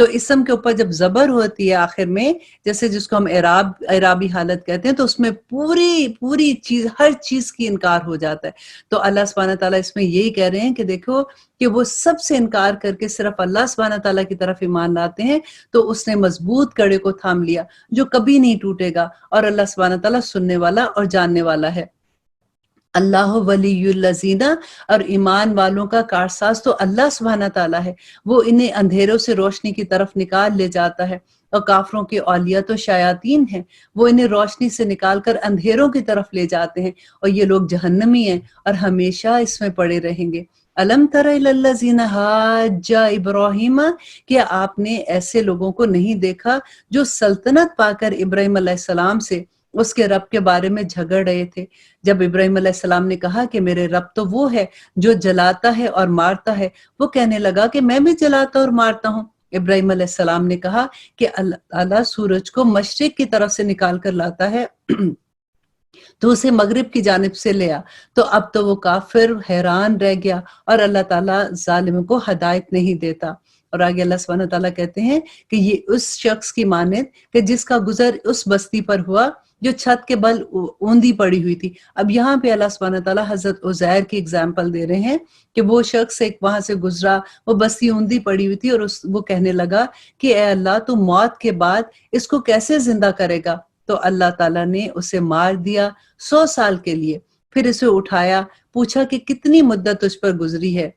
تو اسم کے اوپر جب زبر ہوتی ہے آخر میں، جیسے جس کو ہم اعرابی حالت کہتے ہیں، تو اس میں پوری چیز، ہر چیز کی انکار ہو جاتا ہے۔ تو اللہ سبحانہ تعالیٰ اس میں یہی کہہ رہے ہیں کہ دیکھو کہ وہ سب سے انکار کر کے صرف اللہ سبحانہ تعالیٰ کی طرف ایمان لاتے ہیں، تو اس نے مضبوط کڑے کو تھام لیا جو کبھی نہیں ٹوٹے گا، اور اللہ سبحانہ تعالیٰ سننے والا اور جاننے والا ہے۔ اللہ ولی الذین، اور ایمان والوں کا کارساز تو اللہ سبحانہ تعالیٰ ہے، وہ انہیں اندھیروں سے روشنی کی طرف نکال لے جاتا ہے، اور کافروں کے اولیاء تو شیاطین ہیں، وہ انہیں روشنی سے نکال کر اندھیروں کی طرف لے جاتے ہیں، اور یہ لوگ جہنمی ہیں اور ہمیشہ اس میں پڑے رہیں گے۔ الم تر الی الذین حاج ابراہیم، کیا آپ نے ایسے لوگوں کو نہیں دیکھا جو سلطنت پا کر ابراہیم علیہ السلام سے اس کے رب کے بارے میں جھگڑ رہے تھے؟ جب ابراہیم علیہ السلام نے کہا کہ میرے رب تو وہ ہے جو جلاتا ہے اور مارتا ہے، وہ کہنے لگا کہ میں بھی جلاتا اور مارتا ہوں۔ ابراہیم علیہ السلام نے کہا کہ اللہ تعالیٰ سورج کو مشرق کی طرف سے نکال کر لاتا ہے تو اسے مغرب کی جانب سے لیا۔ تو اب تو وہ کافر حیران رہ گیا، اور اللہ تعالیٰ ظالم کو ہدایت نہیں دیتا۔ اور آگے اللہ سبحانہ تعالیٰ کہتے ہیں کہ یہ اس شخص کی مانند کہ جس کا گزر اس بستی پر ہوا جو چھت کے بل اوندی پڑی ہوئی تھی۔ اب یہاں پہ اللہ سبحانہ تعالیٰ حضرت عزیر کی اگزامپل دے رہے ہیں کہ وہ شخص ایک وہاں سے گزرا، وہ بستی اوندی پڑی ہوئی تھی، اور وہ کہنے لگا کہ اے اللہ تو موت کے بعد اس کو کیسے زندہ کرے گا؟ تو اللہ تعالیٰ نے اسے مار دیا 100 سال کے لیے، پھر اسے اٹھایا، پوچھا کہ کتنی مدت تجھ پر گزری ہے؟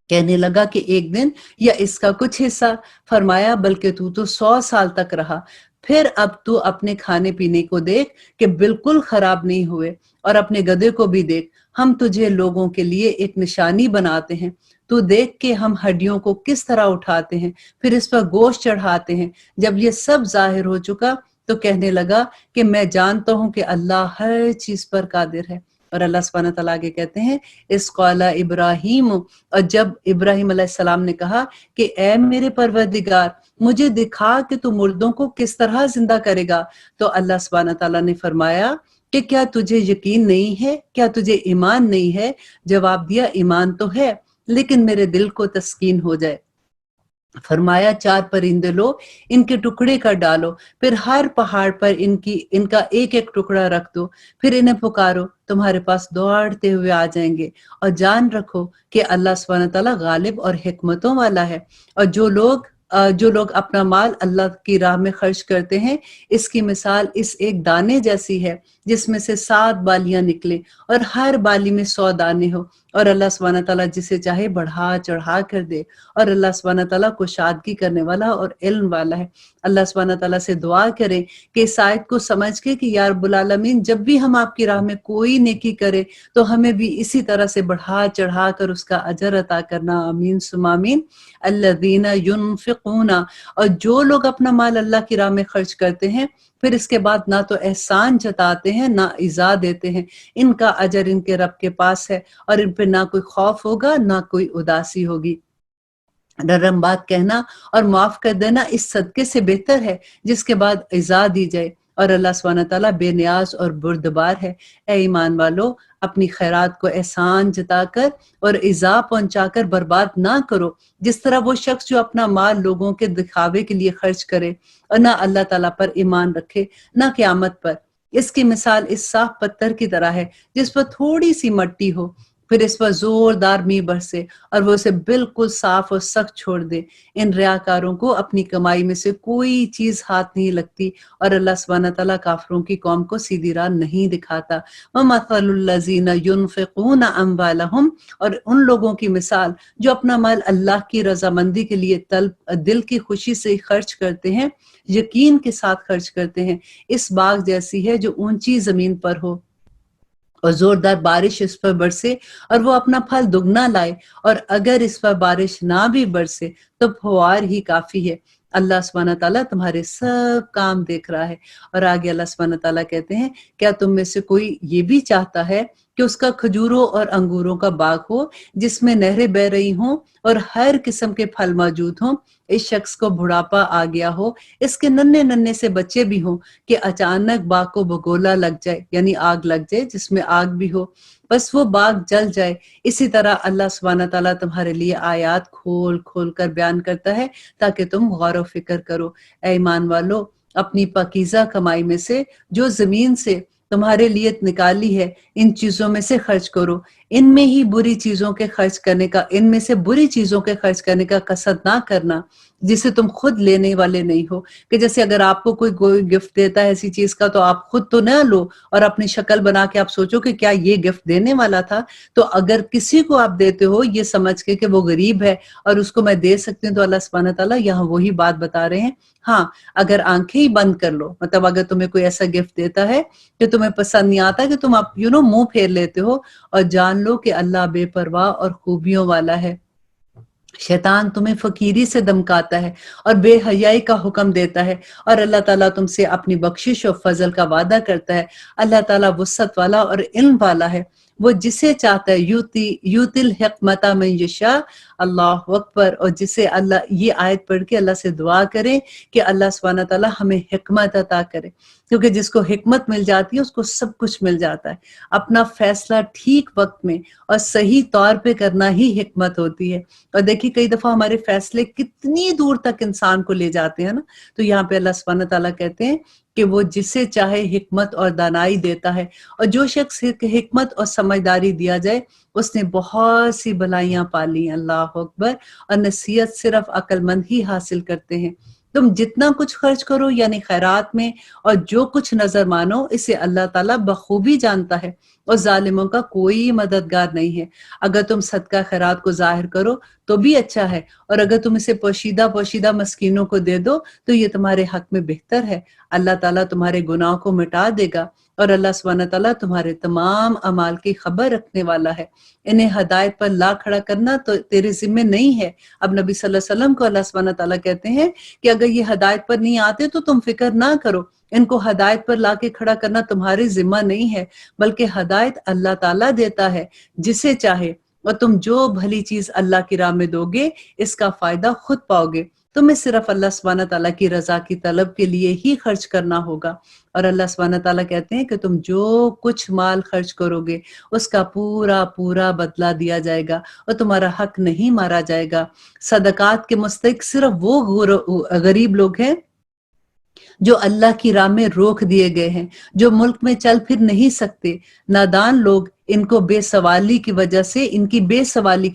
کہنے لگا کہ ایک دن یا اس کا کچھ حصہ۔ فرمایا بلکہ تو 100 سال تک رہا۔ پھر اب تو اپنے کھانے پینے کو دیکھ کہ بالکل خراب نہیں ہوئے، اور اپنے گدھے کو بھی دیکھ، ہم تجھے لوگوں کے لیے ایک نشانی بناتے ہیں۔ تو دیکھ کہ ہم ہڈیوں کو کس طرح اٹھاتے ہیں، پھر اس پر گوشت چڑھاتے ہیں۔ جب یہ سب ظاہر ہو چکا تو کہنے لگا کہ میں جانتا ہوں کہ اللہ ہر چیز پر قادر ہے۔ اور اللہ سبحانہ تعالیٰ آگے کہتے ہیں اس قال ابراہیم، اور جب ابراہیم علیہ السلام نے کہا کہ اے میرے پروردگار مجھے دکھا کہ تو مردوں کو کس طرح زندہ کرے گا، تو اللہ سبحانہ تعالیٰ نے فرمایا کہ کیا تجھے یقین نہیں ہے، کیا تجھے ایمان نہیں ہے؟ جواب دیا ایمان تو ہے، لیکن میرے دل کو تسکین ہو جائے۔ فرمایا 4 پرندے لو، ان کے ٹکڑے کر ڈالو، پھر ہر پہاڑ پر ان کا ایک ایک ٹکڑا رکھ دو، پھر انہیں پکارو، تمہارے پاس دوڑتے ہوئے آ جائیں گے۔ اور جان رکھو کہ اللہ سبحانہ تعالیٰ غالب اور حکمتوں والا ہے۔ اور جو لوگ اپنا مال اللہ کی راہ میں خرچ کرتے ہیں، اس کی مثال اس ایک دانے جیسی ہے جس میں سے 7 بالیاں نکلیں اور ہر بالی میں 100 دانے ہو، اور اللہ سبحانہ تعالیٰ جسے چاہے بڑھا چڑھا کر دے، اور اللہ سبحانہ تعالیٰ کشادگی کرنے والا اور علم والا ہے۔ اللہ سبحانہ تعالیٰ سے دعا کریں کہ اس آیت کو سمجھ کے کہ یا رب العالمین جب بھی ہم آپ کی راہ میں کوئی نیکی کرے تو ہمیں بھی اسی طرح سے بڑھا چڑھا کر اس کا اجر عطا کرنا، آمین ثم آمین۔ الذین ینفقون، اور جو لوگ اپنا مال اللہ کی راہ میں خرچ کرتے ہیں پھر اس کے بعد نہ تو احسان جتاتے ہیں نہ ایذا دیتے ہیں، ان کا اجر ان کے رب کے پاس ہے، اور ان پہ نہ کوئی خوف ہوگا نہ کوئی اداسی ہوگی۔ نرم بات کہنا اور معاف کر دینا اس صدقے سے بہتر ہے جس کے بعد ایذا دی جائے، اور اللہ سبحانہ تعالیٰ بے نیاز اور بردبار ہے۔ اے ایمان والو، اپنی خیرات کو احسان جتا کر اور ایذا پہنچا کر برباد نہ کرو، جس طرح وہ شخص جو اپنا مال لوگوں کے دکھاوے کے لیے خرچ کرے اور نہ اللہ تعالیٰ پر ایمان رکھے نہ قیامت پر۔ اس کی مثال اس صاف پتھر کی طرح ہے جس پر تھوڑی سی مٹی ہو، پھر اس پر زوردار میںہ برسے اور وہ اسے بالکل صاف اور سخت چھوڑ دے۔ ان ریاکاروں کو اپنی کمائی میں سے کوئی چیز ہاتھ نہیں لگتی، اور اللہ سبحانہ تعالیٰ کافروں کی قوم کو سیدھی راہ نہیں دکھاتا۔ وَمَثَلُ الَّذِينَ يُنْفِقُونَ أَمْوَالَهُمْ، اور ان لوگوں کی مثال جو اپنا مال اللہ کی رضامندی کے لیے دل کی خوشی سے خرچ کرتے ہیں، یقین کے ساتھ خرچ کرتے ہیں، اس باغ جیسی ہے جو اونچی زمین پر ہو اور زوردار بارش اس پر برسے اور وہ اپنا پھل دگنا لائے، اور اگر اس پر بارش نہ بھی برسے تو پھوار ہی کافی ہے۔ اللہ سبحانہ تعالیٰ تمہارے سب کام دیکھ رہا ہے۔ اور آگے اللہ سبحانہ تعالیٰ کہتے ہیں کیا تم میں سے کوئی یہ بھی چاہتا ہے کہ اس کا کھجوروں اور انگوروں کا باغ ہو جس میں نہریں بہ رہی ہوں اور ہر قسم کے پھل موجود ہوں۔ اس شخص کو بڑھاپا آ گیا ہو، اس کے ننھے ننھے سے بچے بھی ہوں کہ اچانک باغ کو بگولا لگ جائے، یعنی آگ لگ جائے جس میں آگ بھی ہو، بس وہ باغ جل جائے۔ اسی طرح اللہ سبحانہ تعالیٰ تمہارے لیے آیات کھول کھول کر بیان کرتا ہے تاکہ تم غور و فکر کرو۔ اے ایمان والو، اپنی پاکیزہ کمائی میں سے جو زمین سے تمہارے لیے نکالی ہے ان چیزوں میں سے خرچ کرو۔ ان میں سے بری چیزوں کے خرچ کرنے کا قصد نہ کرنا جسے تم خود لینے والے نہیں ہو، کہ جیسے اگر آپ کو کوئی گفٹ دیتا ہے ایسی چیز کا تو آپ خود تو نہ لو اور اپنی شکل بنا کے آپ سوچو کہ کیا یہ گفٹ دینے والا تھا۔ تو اگر کسی کو آپ دیتے ہو یہ سمجھ کے کہ وہ غریب ہے اور اس کو میں دے سکتی ہوں، تو اللہ سبحانہ تعالیٰ یہاں وہی بات بتا رہے ہیں۔ ہاں، اگر آنکھیں ہی بند کر لو، مطلب اگر تمہیں کوئی ایسا گفٹ دیتا ہے کہ تمہیں پسند نہیں آتا، کہ تم آپ منہ پھیر لیتے ہو، اور جان لو کہ اللہ بے پرواہ اور خوبیوں والا ہے۔ شیطان تمہیں فقیری سے دمکاتا ہے اور بے حیائی کا حکم دیتا ہے، اور اللہ تعالیٰ تم سے اپنی بخشش اور فضل کا وعدہ کرتا ہے۔ اللہ تعالیٰ وسعت والا اور علم والا ہے، وہ جسے چاہتا ہے یوتی الحکمت من یشاء۔ اللہ اکبر۔ اور جسے اللہ، یہ آیت پڑھ کے اللہ سے دعا کریں کہ اللہ سبحانہ تعالیٰ ہمیں حکمت عطا کرے، کیونکہ جس کو حکمت مل جاتی ہے اس کو سب کچھ مل جاتا ہے۔ اپنا فیصلہ ٹھیک وقت میں اور صحیح طور پہ کرنا ہی حکمت ہوتی ہے۔ اور دیکھیے کئی دفعہ ہمارے فیصلے کتنی دور تک انسان کو لے جاتے ہیں نا، تو یہاں پہ اللہ سبحانہ تعالیٰ کہتے ہیں کہ وہ جسے چاہے حکمت اور دانائی دیتا ہے، اور جو شخص حکمت اور سمجھداری دیا جائے اس نے بہت سی بھلائیاں پالی۔ اللہ اکبر۔ اور نصیحت صرف عقل مند ہی حاصل کرتے ہیں۔ تم جتنا کچھ خرچ کرو یعنی خیرات میں، اور جو کچھ نظر مانو، اسے اللہ تعالیٰ بخوبی جانتا ہے، اور ظالموں کا کوئی مددگار نہیں ہے۔ اگر تم صدقہ خیرات کو ظاہر کرو تو بھی اچھا ہے، اور اگر تم اسے پوشیدہ مسکینوں کو دے دو تو یہ تمہارے حق میں بہتر ہے۔ اللہ تعالیٰ تمہارے گناہوں کو مٹا دے گا، اور اللہ سبحانہ تعالیٰ تمہارے تمام اعمال کی خبر رکھنے والا ہے۔ انہیں ہدایت پر لا کھڑا کرنا تو تیرے ذمہ نہیں ہے۔ اب نبی صلی اللہ علیہ وسلم کو اللہ سبحانہ تعالیٰ کہتے ہیں کہ اگر یہ ہدایت پر نہیں آتے تو تم فکر نہ کرو، ان کو ہدایت پر لا کے کھڑا کرنا تمہارے ذمہ نہیں ہے، بلکہ ہدایت اللہ تعالیٰ دیتا ہے جسے چاہے، اور تم جو بھلی چیز اللہ کی راہ میں دو گے اس کا فائدہ خود پاؤ گے۔ تمہیں صرف اللہ سبحانہ تعالیٰ کی رضا کی طلب کے لیے ہی خرچ کرنا ہوگا۔ اور اللہ سبحانہ تعالیٰ کہتے ہیں کہ تم جو کچھ مال خرچ کرو گے اس کا پورا پورا بدلہ دیا جائے گا، اور تمہارا حق نہیں مارا جائے گا۔ صدقات کے مستحق صرف وہ غریب لوگ ہیں جو اللہ کی راہ میں روک دیے گئے ہیں، جو ملک میں چل پھر نہیں سکتے۔ نادان لوگ ان کی بے سوالی کی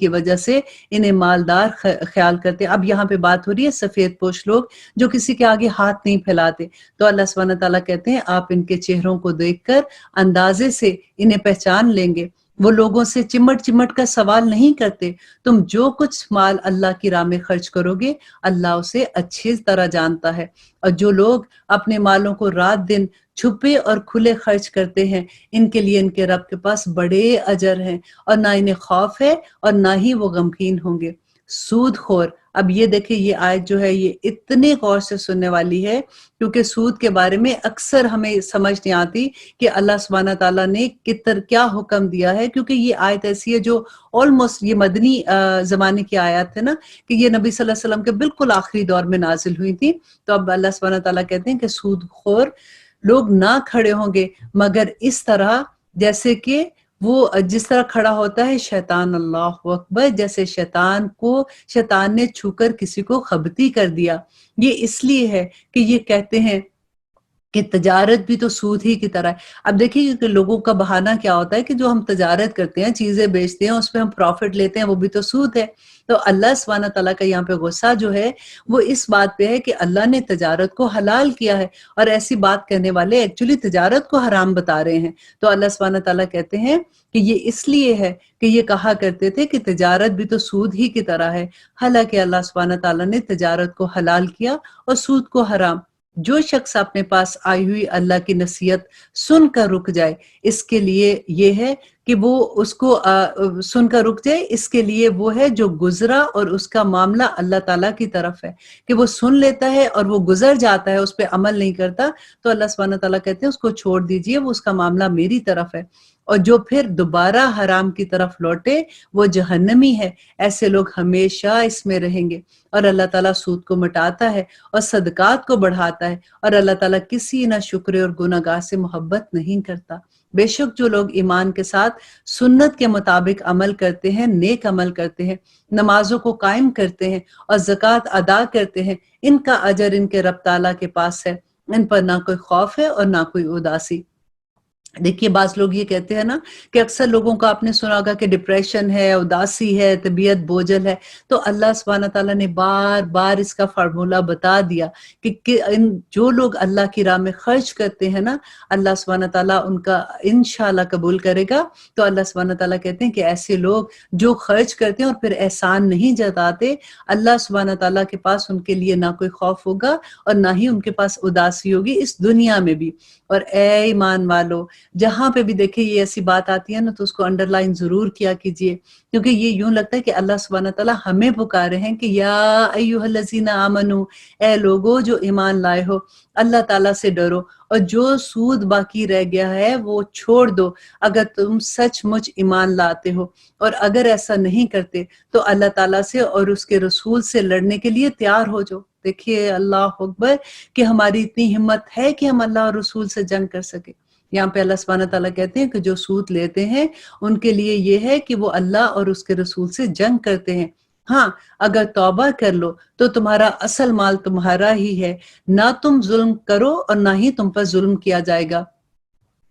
وجہ سے انہیں مالدار خیال کرتے۔ اب یہاں پہ بات ہو رہی ہے سفید پوش لوگ جو کسی کے آگے ہاتھ نہیں پھیلاتے، تو اللہ سبحانہ تعالیٰ کہتے ہیں آپ ان کے چہروں کو دیکھ کر اندازے سے انہیں پہچان لیں گے۔ وہ لوگوں سے چمٹ چمٹ کا سوال نہیں کرتے۔ تم جو کچھ مال اللہ کی راہ میں خرچ کرو گے اللہ اسے اچھی طرح جانتا ہے، اور جو لوگ اپنے مالوں کو رات دن چھپے اور کھلے خرچ کرتے ہیں ان کے لیے ان کے رب کے پاس بڑے اجر ہیں، اور نہ انہیں خوف ہے اور نہ ہی وہ غمگین ہوں گے۔ سود خور، اب یہ دیکھیں یہ آیت جو ہے یہ اتنے غور سے سننے والی ہے، کیونکہ سود کے بارے میں اکثر ہمیں سمجھ نہیں آتی کہ اللہ سبحانہ تعالیٰ نے کیا حکم دیا ہے، کیونکہ یہ آیت ایسی ہے جو آلموسٹ یہ مدنی زمانے کی آیت ہے نا، کہ یہ نبی صلی اللہ علیہ وسلم کے بالکل آخری دور میں نازل ہوئی تھی۔ تو اب اللہ سبحانہ تعالیٰ کہتے ہیں کہ سود خور لوگ نہ کھڑے ہوں گے مگر اس طرح جیسے کہ وہ جس طرح کھڑا ہوتا ہے شیطان، اللہ اکبر، جیسے شیطان نے چھو کر کسی کو خبتی کر دیا۔ یہ اس لیے ہے کہ یہ کہتے ہیں کہ تجارت بھی تو سود ہی کی طرح ہے۔ اب دیکھیے کہ لوگوں کا بہانہ کیا ہوتا ہے کہ جو ہم تجارت کرتے ہیں، چیزیں بیچتے ہیں، اس پہ ہم پروفٹ لیتے ہیں، وہ بھی تو سود ہے۔ تو اللہ سبحانہ تعالیٰ کا یہاں پہ غصہ جو ہے وہ اس بات پہ ہے کہ اللہ نے تجارت کو حلال کیا ہے، اور ایسی بات کہنے والے ایکچولی تجارت کو حرام بتا رہے ہیں۔ تو اللہ سبحانہ تعالیٰ کہتے ہیں کہ یہ اس لیے ہے کہ یہ کہا کرتے تھے کہ تجارت بھی تو سود ہی کی طرح ہے، حالانکہ اللہ سبحانہ تعالیٰ نے تجارت کو حلال کیا اور سود کو حرام۔ جو شخص اپنے پاس آئی ہوئی اللہ کی نصیحت سن کر رک جائے، اس کے لیے یہ ہے کہ وہ اس کو سن کر رک جائے، اس کے لیے وہ ہے جو گزرا اور اس کا معاملہ اللہ تعالیٰ کی طرف ہے، کہ وہ سن لیتا ہے اور وہ گزر جاتا ہے، اس پہ عمل نہیں کرتا، تو اللہ سبحانہ تعالیٰ کہتے ہیں اس کو چھوڑ دیجئے، وہ اس کا معاملہ میری طرف ہے۔ اور جو پھر دوبارہ حرام کی طرف لوٹے وہ جہنمی ہے، ایسے لوگ ہمیشہ اس میں رہیں گے۔ اور اللہ تعالیٰ سود کو مٹاتا ہے اور صدقات کو بڑھاتا ہے، اور اللہ تعالیٰ کسی نہ شکر اور گناہگار سے محبت نہیں کرتا۔ بے شک جو لوگ ایمان کے ساتھ سنت کے مطابق عمل کرتے ہیں، نیک عمل کرتے ہیں، نمازوں کو قائم کرتے ہیں اور زکوٰۃ ادا کرتے ہیں، ان کا اجر ان کے رب تعالیٰ کے پاس ہے، ان پر نہ کوئی خوف ہے اور نہ کوئی اداسی۔ دیکھیے بعض لوگ یہ کہتے ہیں نا کہ اکثر لوگوں کا آپ نے سنا ہوگا کہ ڈپریشن ہے، اداسی ہے، طبیعت بوجھل ہے، تو اللہ سبحانہ تعالیٰ نے بار بار اس کا فارمولہ بتا دیا کہ جو لوگ اللہ کی راہ میں خرچ کرتے ہیں نا، اللہ سبحانہ تعالیٰ ان کا انشاءاللہ قبول کرے گا۔ تو اللہ سبحانہ تعالیٰ کہتے ہیں کہ ایسے لوگ جو خرچ کرتے ہیں اور پھر احسان نہیں جتاتے، اللہ سبحانہ تعالیٰ کے پاس ان کے لیے نہ کوئی خوف ہوگا اور نہ ہی ان کے پاس اداسی ہوگی اس دنیا میں بھی۔ اور اے ایمان والو، جہاں پہ بھی دیکھیں یہ ایسی بات آتی ہے نا تو اس کو انڈر لائن ضرور کیا کیجئے، کیونکہ یہ یوں لگتا ہے کہ اللہ سبحانہ تعالیٰ ہمیں پکارے ہیں کہ یا ایھا الذین آمنو، اے لوگو جو ایمان لائے ہو، اللہ تعالیٰ سے ڈرو اور جو سود باقی رہ گیا ہے وہ چھوڑ دو اگر تم سچ مچ ایمان لاتے ہو، اور اگر ایسا نہیں کرتے تو اللہ تعالیٰ سے اور اس کے رسول سے لڑنے کے لیے تیار ہو جاؤ۔ دیکھیے اللہ اکبر کہ ہماری اتنی ہمت ہے کہ ہم اللہ اور رسول سے جنگ کر سکے۔ یہاں پہ اللہ سبحانہ تعالیٰ کہتے ہیں کہ جو سود لیتے ہیں ان کے لیے یہ ہے کہ وہ اللہ اور اس کے رسول سے جنگ کرتے ہیں۔ ہاں اگر توبہ کر لو تو تمہارا اصل مال تمہارا ہی ہے، نہ تم ظلم کرو اور نہ ہی تم پر ظلم کیا جائے گا،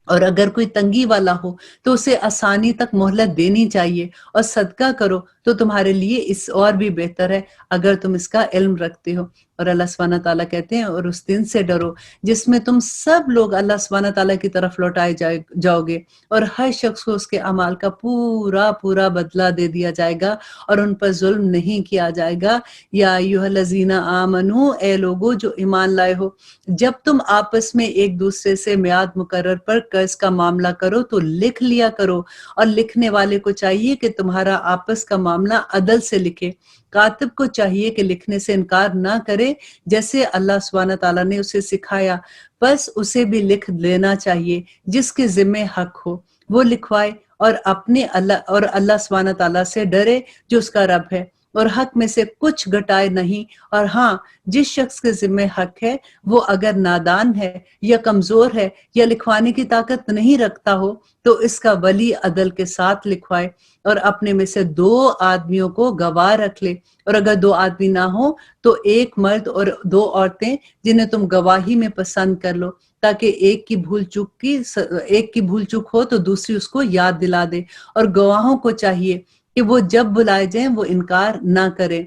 اور اگر کوئی تنگی والا ہو تو اسے آسانی تک مہلت دینی چاہیے، اور صدقہ کرو تو تمہارے لیے اس اور بھی بہتر ہے اگر تم اس کا علم رکھتے ہو۔ اور اللہ سبحانہ تعالیٰ کہتے ہیں اور اس دن سے ڈرو جس میں تم سب لوگ اللہ سبحانہ تعالیٰ کی طرف لوٹائے جاؤ گے، اور ہر شخص کو اس کے اعمال کا پورا پورا بدلہ دے دیا جائے گا اور ان پر ظلم نہیں کیا جائے گا۔ یا ایھا الذین آمنو، اے لوگو جو ایمان لائے ہو، جب تم آپس میں ایک دوسرے سے میعاد مقرر پر قرض کا معاملہ کرو تو لکھ لیا کرو، اور لکھنے والے کو چاہیے کہ تمہارا آپس کا معاملہ عدل سے لکھے۔ کاتب کو چاہیے کہ لکھنے سے انکار نہ کرے جیسے اللہ سبحانہ تعالیٰ نے اسے سکھایا، بس اسے بھی لکھ لینا چاہیے جس کے ذمہ حق ہو وہ لکھوائے، اور اللہ سبحانہ تعالیٰ سے ڈرے جو اس کا رب ہے، اور حق میں سے کچھ گھٹائے نہیں۔ اور ہاں جس شخص کے ذمہ حق ہے وہ اگر نادان ہے یا کمزور ہے یا لکھوانے کی طاقت نہیں رکھتا ہو تو اس کا ولی عدل کے ساتھ لکھوائے، اور اپنے میں سے 2 آدمیوں کو گواہ رکھ لے، اور اگر 2 آدمی نہ ہو تو 1 مرد اور 2 عورتیں جنہیں تم گواہی میں پسند کر لو، تاکہ ایک کی بھول چوک ہو تو دوسری اس کو یاد دلا دے، اور گواہوں کو چاہیے کہ وہ جب بلائے جائیں وہ انکار نہ کریں۔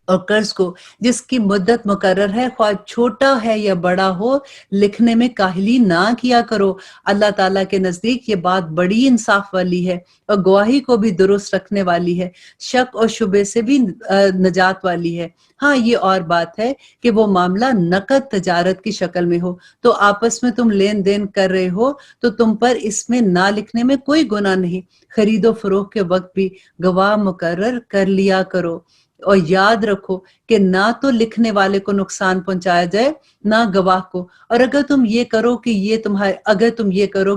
اور قرض کو جس کی مدت مقرر ہے خواہ چھوٹا ہے یا بڑا ہو لکھنے میں کاہلی نہ کیا کرو، اللہ تعالیٰ کے نزدیک یہ بات بڑی انصاف والی ہے اور گواہی کو بھی درست رکھنے والی ہے، شک اور شبے سے بھی نجات والی ہے۔ ہاں یہ اور بات ہے کہ وہ معاملہ نقد تجارت کی شکل میں ہو تو آپس میں تم لین دین کر رہے ہو تو تم پر اس میں نہ لکھنے میں کوئی گناہ نہیں، خرید و فروخت کے وقت بھی گواہ مقرر کر لیا کرو، اور یاد رکھو کہ نہ تو لکھنے والے کو نقصان پہنچایا جائے نہ گواہ کو، اور اگر تم یہ کرو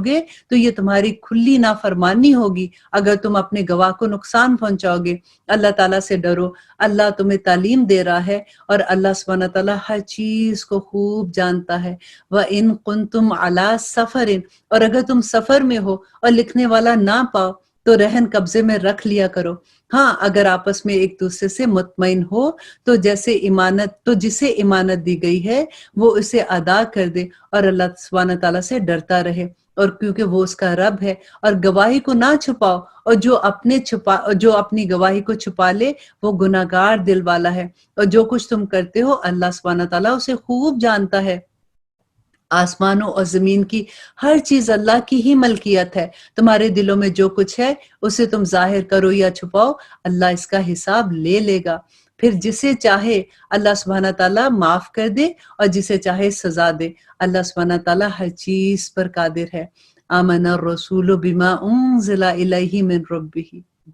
گے تو یہ تمہاری کھلی نافرمانی ہوگی اگر تم اپنے گواہ کو نقصان پہنچاؤ گے۔ اللہ تعالیٰ سے ڈرو، اللہ تمہیں تعلیم دے رہا ہے اور اللہ سبحانہ تعالیٰ ہر چیز کو خوب جانتا ہے۔ وَإِن كُنتُمْ عَلَىٰ سَفَرٍ، اور اگر تم سفر میں ہو اور لکھنے والا نہ پاؤ تو رہن قبضے میں رکھ لیا کرو۔ ہاں اگر آپس میں ایک دوسرے سے مطمئن ہو تو جسے امانت دی گئی ہے وہ اسے ادا کر دے اور اللہ سبحانہ تعالیٰ سے ڈرتا رہے، اور کیونکہ وہ اس کا رب ہے۔ اور گواہی کو نہ چھپاؤ، اور جو اپنی گواہی کو چھپا لے وہ گناہگار دل والا ہے، اور جو کچھ تم کرتے ہو اللہ سبحانہ تعالیٰ اسے خوب جانتا ہے۔ آسمانوں اور زمین کی ہر چیز اللہ کی ہی ملکیت ہے، تمہارے دلوں میں جو کچھ ہے اسے تم ظاہر کرو یا چھپاؤ اللہ اس کا حساب لے لے گا۔ پھر جسے چاہے اللہ سبحانہ تعالیٰ معاف کر دے اور جسے چاہے سزا دے، اللہ سبحانہ تعالیٰ ہر چیز پر قادر ہے۔ آمن الرسول بما انزل الیہ من ربہ۔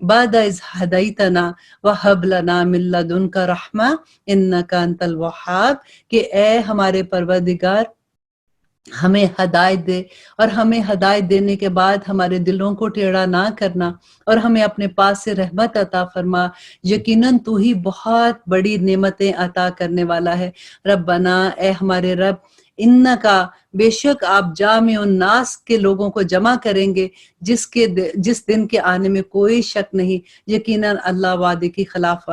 بعد اذ ہدیتنا وہب لنا من لدنک رحمہ انک انت الوہاب، کہ اے ہمارے پروردگار ہمیں ہدایت دے، اور ہمیں ہدایت دینے کے بعد ہمارے دلوں کو ٹیڑھا نہ کرنا، اور ہمیں اپنے پاس سے رحمت عطا فرما، یقیناً تو ہی بہت بڑی نعمتیں عطا کرنے والا ہے۔ ربنا، اے ہمارے رب، انکا، بے شک آپ جامع الناس کے لوگوں کو جمع کریں گے، جس دن کے آنے میں کوئی شک نہیں، یقیناً اللہ وعدے کی خلاف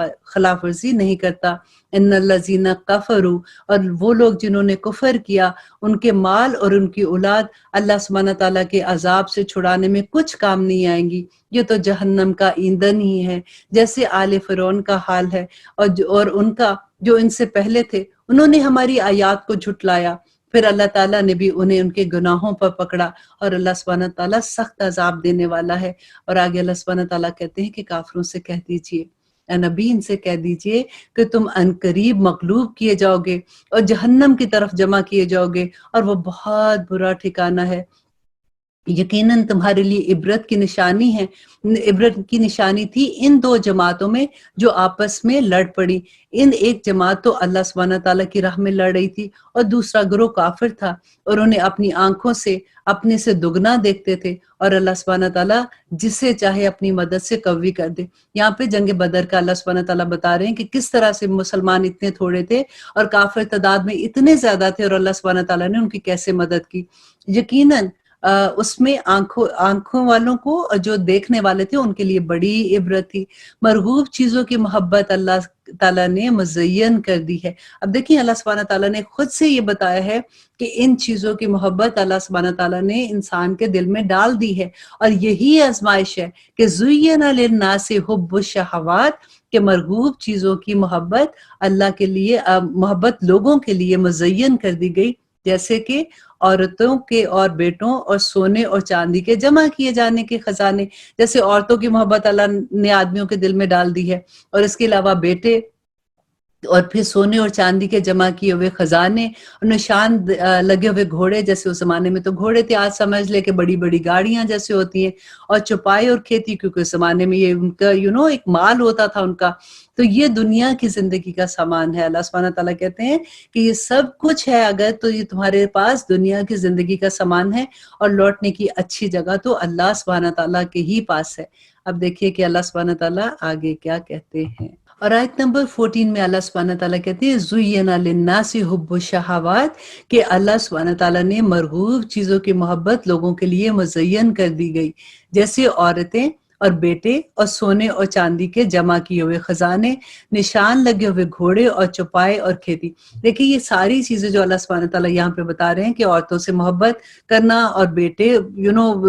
ورزی نہیں کرتا۔ ان الذین کفروا، اور وہ لوگ جنہوں نے کفر کیا، ان کے مال اور ان کی اولاد اللہ سبحانہ تعالیٰ کے عذاب سے چھڑانے میں کچھ کام نہیں آئیں گی، یہ تو جہنم کا ایندھن ہی ہے، جیسے آل فرعون کا حال ہے، اور ان کا جو ان سے پہلے تھے، انہوں نے ہماری آیات کو جھٹلایا، پھر اللہ تعالیٰ نے بھی انہیں ان کے گناہوں پر پکڑا، اور اللہ سبحانہ تعالیٰ سخت عذاب دینے والا ہے۔ اور آگے اللہ سبحانہ تعالیٰ کہتے ہیں کہ کافروں سے کہہ دیجئے، اے نبی ان سے کہہ دیجئے کہ تم عنقریب مغلوب کیے جاؤ گے اور جہنم کی طرف جمع کیے جاؤ گے، اور وہ بہت برا ٹھکانہ ہے۔ یقیناً تمہارے لیے عبرت کی نشانی ہے، عبرت کی نشانی تھی ان دو جماعتوں میں جو آپس میں لڑ پڑی۔ ایک جماعت تو اللہ سبحانہ تعالیٰ کی راہ میں لڑ رہی تھی، اور دوسرا گروہ کافر تھا، اور انہیں اپنی آنکھوں سے اپنے سے دگنا دیکھتے تھے، اور اللہ سبحانہ تعالیٰ جسے چاہے اپنی مدد سے قوی کر دے۔ یہاں پہ جنگ بدر کا اللہ سبحانہ تعالیٰ بتا رہے ہیں کہ کس طرح سے مسلمان اتنے تھوڑے تھے اور کافر تعداد میں اتنے زیادہ تھے، اور اللہ سبحانہ تعالیٰ نے ان کی کیسے مدد کی۔ یقیناً اس میں آنکھوں والوں کو، جو دیکھنے والے تھے، ان کے لیے بڑی عبرت تھی۔ مرغوب چیزوں کی محبت اللہ تعالیٰ نے مزین کر دی ہے۔ اب دیکھیں اللہ سبحانہ تعالیٰ نے خود سے یہ بتایا ہے کہ ان چیزوں کی محبت اللہ سبحانہ تعالیٰ نے انسان کے دل میں ڈال دی ہے، اور یہی آزمائش ہے کہ زُیِّنَ لِلنَّاسِ حُبُّ الشَّہَوَاتِ، کہ مرغوب چیزوں کی محبت اللہ کے لیے، محبت لوگوں کے لیے مزین کر دی گئی، جیسے کہ عورتوں کے اور بیٹوں اور سونے اور چاندی کے جمع کیے جانے کے خزانے۔ جیسے عورتوں کی محبت اللہ نے آدمیوں کے دل میں ڈال دی ہے، اور اس کے علاوہ بیٹے، اور پھر سونے اور چاندی کے جمع کیے ہوئے خزانے، اور نشان لگے ہوئے گھوڑے، جیسے اس زمانے میں تو گھوڑے تھے، آج سمجھ لے کہ بڑی بڑی گاڑیاں جیسے ہوتی ہیں، اور چوپائے اور کھیتی، کیونکہ اس زمانے میں یہ ان کا ایک مال ہوتا تھا ان کا۔ تو یہ دنیا کی زندگی کا سامان ہے۔ اللہ سبحانہ تعالیٰ کہتے ہیں کہ یہ سب کچھ ہے اگر، تو یہ تمہارے پاس دنیا کی زندگی کا سامان ہے، اور لوٹنے کی اچھی جگہ تو اللہ سبحانہ تعالیٰ کے ہی پاس ہے۔ اب دیکھیے کہ اللہ سبحانہ تعالیٰ آگے کیا کہتے ہیں۔ اور آیت نمبر 14 میں اللہ سبحانہ تعالیٰ کہتے ہیں زُیِّنَ لِلنَّاسِ حُبُّ الشَّہَوَاتِ، کہ اللہ سبحانہ تعالیٰ نے مرغوب چیزوں کی محبت لوگوں کے لیے مزین کر دی گئی، جیسے عورتیں اور بیٹے اور سونے اور چاندی کے جمع کیے ہوئے خزانے، نشان لگے ہوئے گھوڑے اور چوپائے اور کھیتی۔ دیکھیں یہ ساری چیزیں جو اللہ سبحانہ تعالیٰ یہاں پہ بتا رہے ہیں کہ عورتوں سے محبت کرنا، اور بیٹے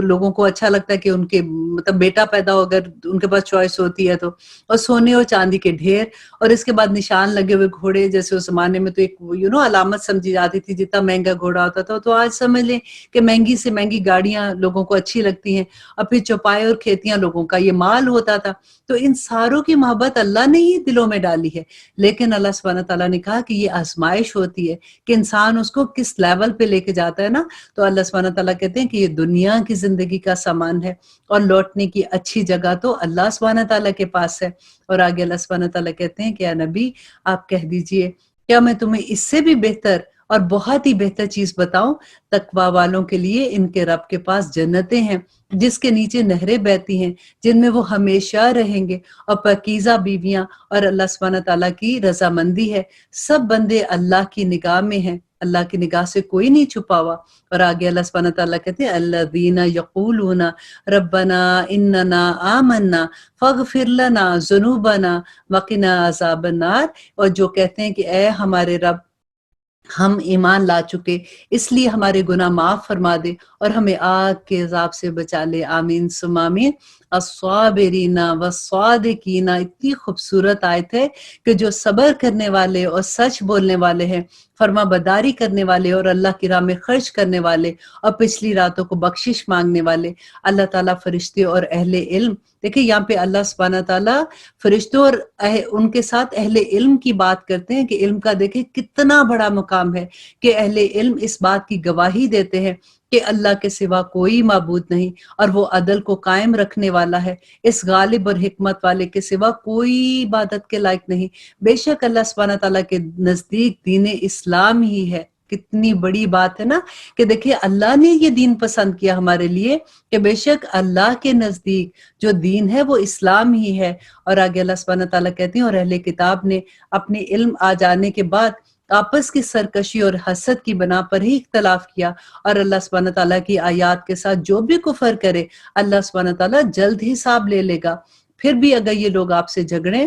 لوگوں کو اچھا لگتا ہے کہ ان کے مطلب بیٹا پیدا ہو اگر ان کے پاس چوائس ہوتی ہے تو، اور سونے اور چاندی کے ڈھیر، اور اس کے بعد نشان لگے ہوئے گھوڑے، جیسے اس زمانے میں تو ایک علامت سمجھی جاتی تھی، جتنا مہنگا گھوڑا ہوتا تھا، تو آج سمجھ لیں کہ مہنگی سے مہنگی گاڑیاں لوگوں کو اچھی لگتی ہیں، اور پھر چوپائے اور کھیتیاں لوگوں کا یہ مال ہوتا تھا۔ تو ان ساروں کی محبت اللہ نے ہی دلوں میں ڈالی ہے، لیکن اللہ سبحانہ تعالیٰ نے کہا کہ یہ آزمائش ہوتی ہے کہ انسان اس کو کس لیول پہ لے کے جاتا ہے نا۔ تو اللہ سبحانہ تعالیٰ کہتے ہیں کہ یہ دنیا کی زندگی کا سامان ہے، اور لوٹنے کی اچھی جگہ تو اللہ سبحانہ تعالیٰ کے پاس ہے۔ اور آگے اللہ سبحانہ تعالیٰ کہتے ہیں کہ اے نبی آپ کہہ دیجئے، کیا میں تمہیں اس سے بھی بہتر اور بہت ہی بہتر چیز بتاؤں؟ تقوی والوں کے لیے ان کے رب کے پاس جنتیں ہیں جس کے نیچے نہریں بہتی ہیں، جن میں وہ ہمیشہ رہیں گے، اور پاکیزہ بیویاں، اور اللہ سبحانہ تعالیٰ کی رضامندی ہے۔ سب بندے اللہ کی نگاہ میں ہیں، اللہ کی نگاہ سے کوئی نہیں چھپا ہوا۔ اور آگے اللہ سبحانہ تعالیٰ کہتے ہیں الذین یقولون ربنا اننا آمنا فاغفر لنا ذنوبنا وقنا عذاب النار، اور جو کہتے ہیں کہ اے ہمارے رب، ہم ایمان لا چکے، اس لیے ہمارے گناہ معاف فرما دے اور ہمیں آگ کے عذاب سے بچا لے، آمین ثم آمین۔ الصابرین والصادقین، اتنی خوبصورت آیت ہے کہ جو صبر کرنے والے اور سچ بولنے والے ہیں، فرما برداری کرنے والے اور اللہ کی راہ میں خرچ کرنے والے، اور پچھلی راتوں کو بخشش مانگنے والے، اللہ تعالیٰ فرشتے اور اہل علم۔ دیکھیں یہاں پہ اللہ سبحانہ تعالیٰ فرشتوں اور ان کے ساتھ اہل علم کی بات کرتے ہیں کہ علم کا دیکھیں کتنا بڑا مقام ہے کہ اہل علم اس بات کی گواہی دیتے ہیں کہ اللہ کے سوا کوئی معبود نہیں اور وہ عدل کو قائم رکھنے والا ہے، اس غالب اور حکمت والے کے سوا کوئی عبادت کے لائق نہیں۔ بے شک اللہ سبحانہ تعالیٰ کے نزدیک دین اسلام ہی ہے۔ کتنی بڑی بات ہے نا کہ دیکھیے اللہ نے یہ دین پسند کیا ہمارے لیے کہ بے شک اللہ کے نزدیک جو دین ہے وہ اسلام ہی ہے۔ اور آگے اللہ سبحانہ تعالیٰ کہتے ہیں اور اہل کتاب نے اپنے علم آ جانے کے بعد آپس کی سرکشی اور حسد کی بنا پر ہی اختلاف کیا، اور اللہ سبحانہ تعالیٰ کی آیات کے ساتھ جو بھی کفر کرے اللہ سبحانہ تعالیٰ جلد ہی حساب لے لے گا۔ پھر بھی اگر یہ لوگ آپ سے جھگڑیں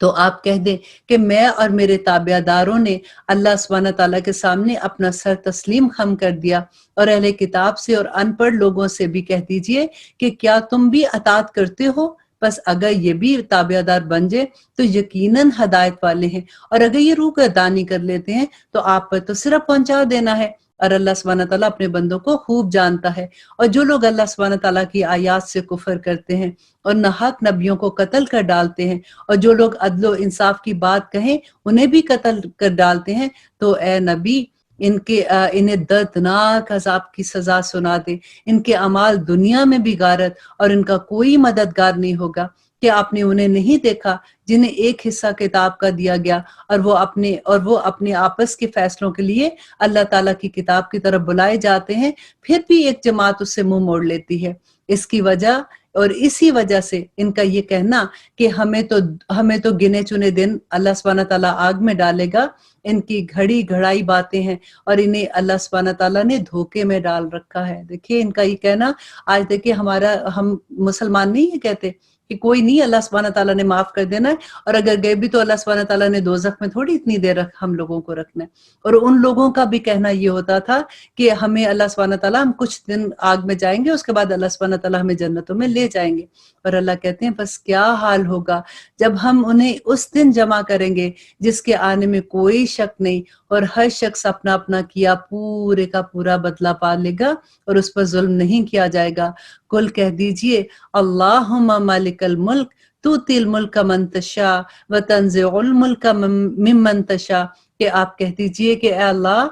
تو آپ کہہ دیں کہ میں اور میرے تابع داروں نے اللہ سبحانہ تعالیٰ کے سامنے اپنا سر تسلیم خم کر دیا، اور اہل کتاب سے اور ان پڑھ لوگوں سے بھی کہہ دیجئے کہ کیا تم بھی اطاعت کرتے ہو؟ بس اگر یہ بھی تابع دار بن جائے تو یقیناً ہدایت والے ہیں، اور اگر یہ روح گردانی کر لیتے ہیں تو آپ پر تو صرف پہنچا دینا ہے، اور اللہ سبحانہ تعالیٰ اپنے بندوں کو خوب جانتا ہے۔ اور جو لوگ اللہ سبحانہ تعالیٰ کی آیات سے کفر کرتے ہیں اور ناحق نبیوں کو قتل کر ڈالتے ہیں، اور جو لوگ عدل و انصاف کی بات کہیں انہیں بھی قتل کر ڈالتے ہیں، تو اے نبی انہیں دردناک عذاب کی سزا سنا دے۔ ان کے اعمال دنیا میں بھی غارت اور ان کا کوئی مددگار نہیں ہوگا۔ کہ آپ نے انہیں نہیں دیکھا جنہیں ایک حصہ کتاب کا دیا گیا اور وہ اپنے آپس کے فیصلوں کے لیے اللہ تعالیٰ کی کتاب کی طرف بلائے جاتے ہیں، پھر بھی ایک جماعت اس سے منہ موڑ لیتی ہے۔ اس کی وجہ اور اسی وجہ سے ان کا یہ کہنا کہ ہمیں تو گنے چنے دن اللہ سبحانہ تعالیٰ آگ میں ڈالے گا، ان کی گھڑی گھڑائی باتیں ہیں اور انہیں اللہ سبحانہ تعالیٰ نے دھوکے میں ڈال رکھا ہے۔ دیکھیے ان کا یہ کہنا، آج دیکھیے ہم مسلمان نہیں یہ کہتے کہ کوئی نہیں، اللہ سبحانہ تعالیٰ نے معاف کر دینا ہے، اور اگر گئے بھی تو اللہ سبحانہ تعالیٰ نے دوزخ میں تھوڑی اتنی دیر ہم لوگوں کو رکھنا ہے۔ اور ان لوگوں کا بھی کہنا یہ ہوتا تھا کہ ہمیں اللہ سبحانہ تعالیٰ ہم کچھ دن آگ میں جائیں گے، اس کے بعد اللہ سبحانہ تعالیٰ ہمیں جنتوں میں لے جائیں گے۔ اور اللہ کہتے ہیں بس کیا حال ہوگا جب ہم انہیں اس دن جمع کریں گے جس کے آنے میں کوئی شک نہیں، اور ہر شخص اپنا اپنا کیا پورے کا پورا بدلہ پا لے گا اور اس پر ظلم نہیں کیا جائے گا۔ کل کہہ دیجئے اللہم مالک الملک تؤتی الملک من تشاء وتنزع الملک ممن تشاء، کہ آپ کہہ دیجئے کہ اے اللہ،